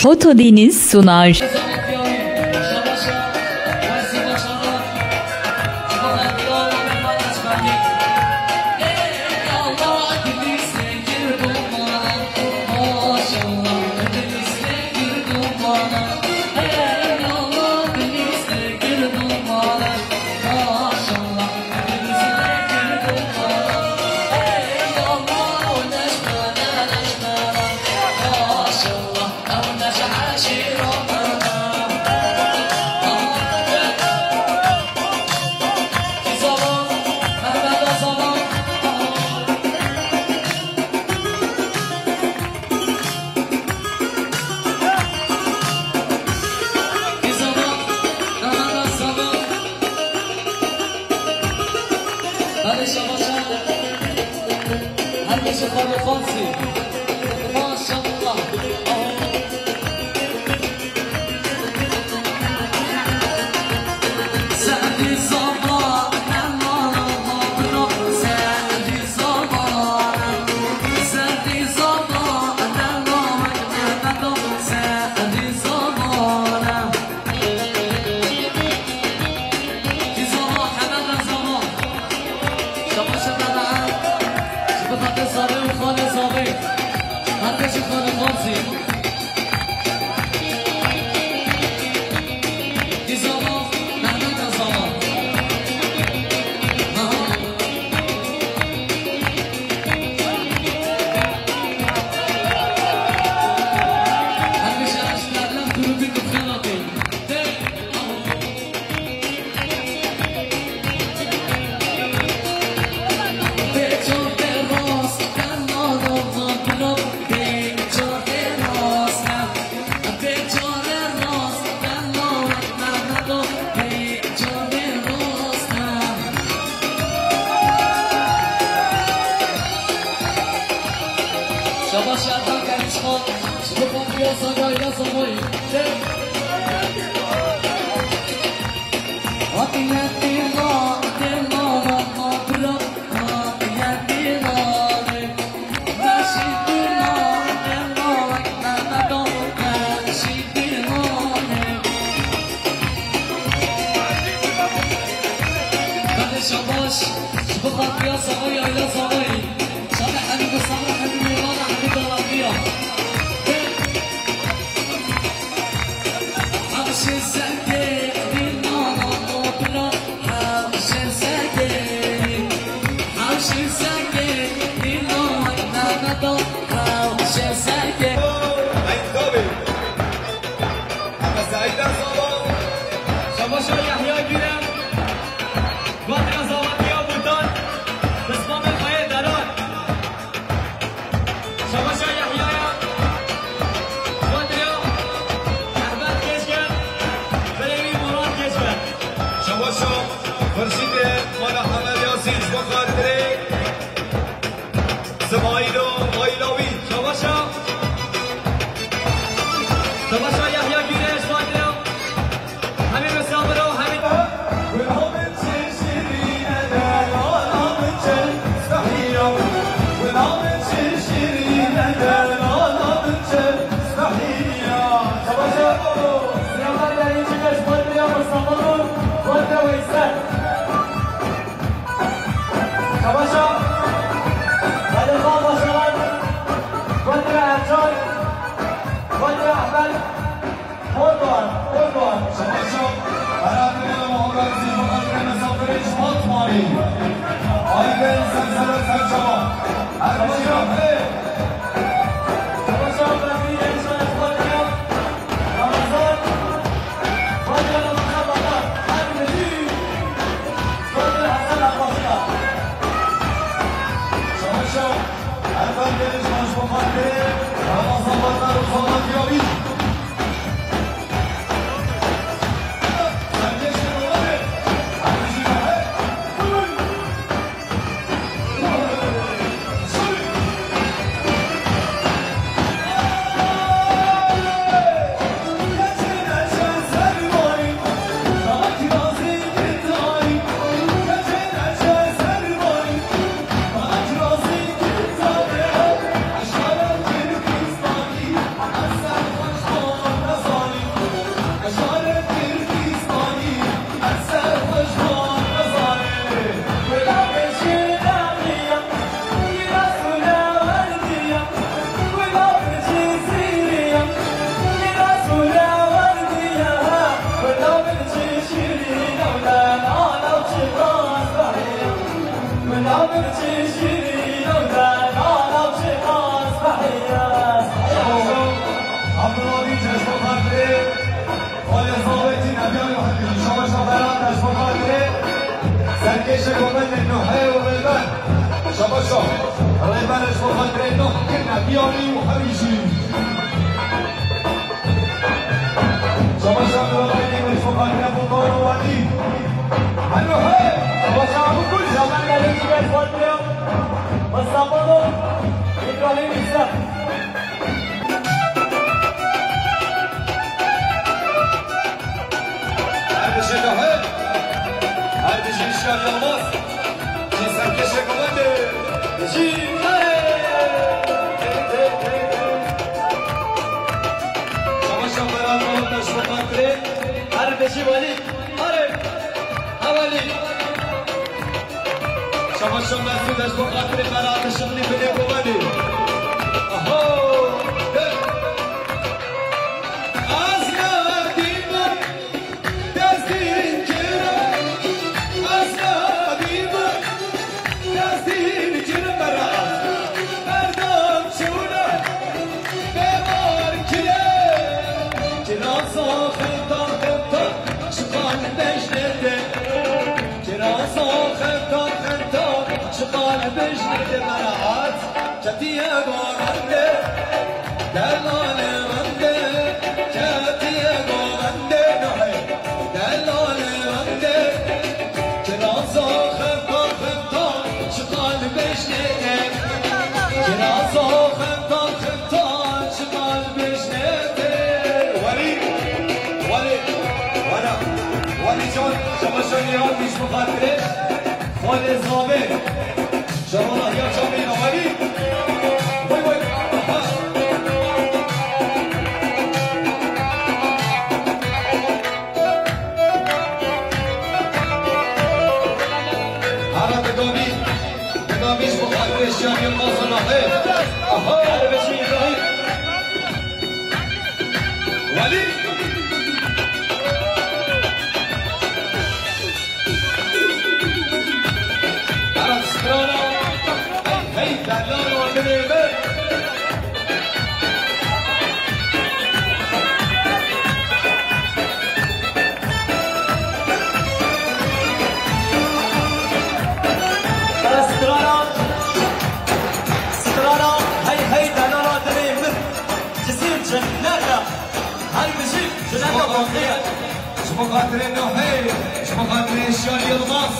Foto Deniz sunar. سرکش گمند نوحه و ریبن شباشا ریبنش بخاطر نوح که نبیانی و حریشی شباشا ریبنش بخاطر بطار و ولی نوحه شباشا ابو کل زمان گلی که بخاطر مصطفانو ابراهیم ایسا هر نوحه هر بشیشکار یلماز چی سرکش گمنده بشی شماشا برای مولد نشبه هر بشی ولی اولی شماشا مسعودش بخاطر برای شغلی بده گمنده بجنة مرعات كتيا غوغنده دلالي غنده كتيا غوغنده نوحي دلالي غنده كراسو خطان شغال بجنة كراسو خطان شغال بجنة ولي جون شمشون يهان مش مخاطره خالي الزامن شمالا یا جامعه نواری وای وای هر دگامیش بخاطر شیانی المازناهه هر بشی ابراهیم ولی شما خاطر نوحه شما خاطر شیانی یلماز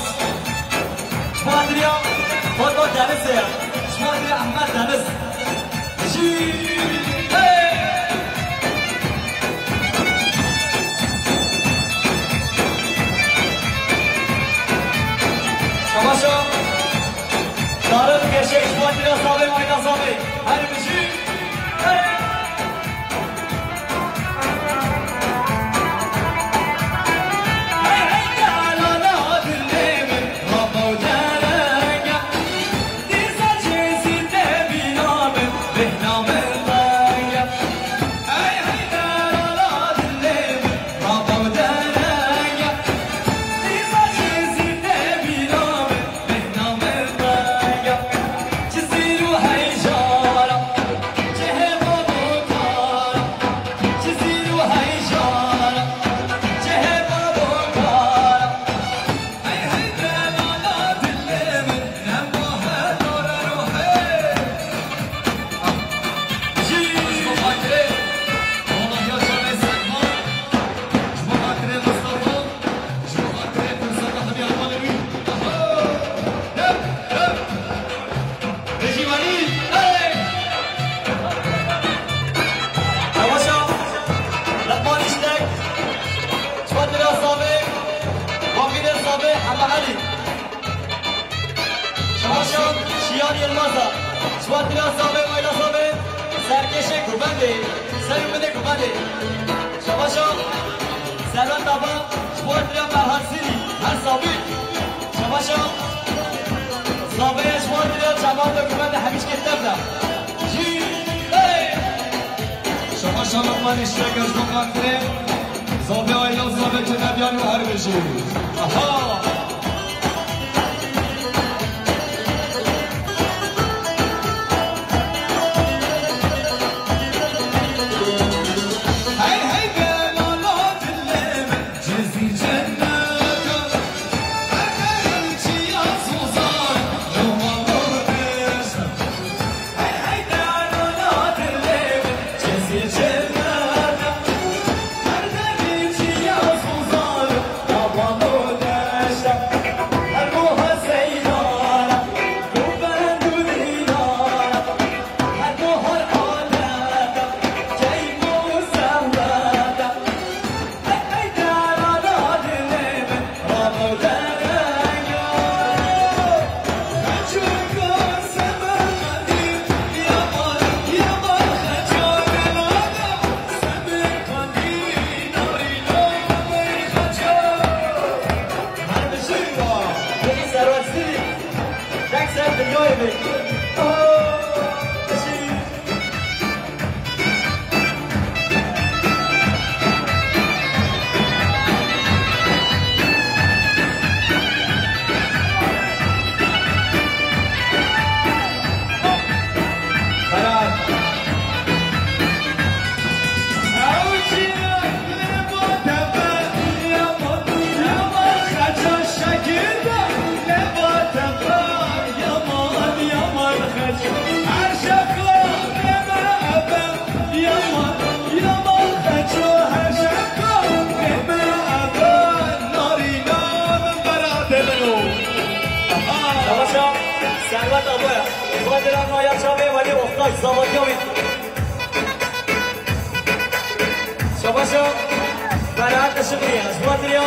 شما خاطر یا فاطمه دنسه شما خاطر احمد دنس بشی شما شو دارم کشه شما خاطر صاحب ماینا صاحب هر بشی شیان یلمازا شواتیلا صاحب مایلا صاحب سرکش گوبنده سرومده گوبنده شباشا سلام بابا شواتیلا مرحسینی هر صاحبی شباشا صاحب شواتیلا جواب گوبنده همیش کتبه جی شباشا لقمان اشتراکش بکنده صاحب آیلا صاحب که نبیان و هر بشی آها Jizzy Jannah, دلم ناید شامه ولی افتای زابادی همین شباشا برای حق شکری اشبات ریا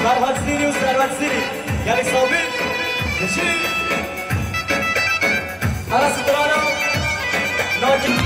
فرحات سیری و سروت سیری یعنی صابیر نشید حالا سترانا ناجی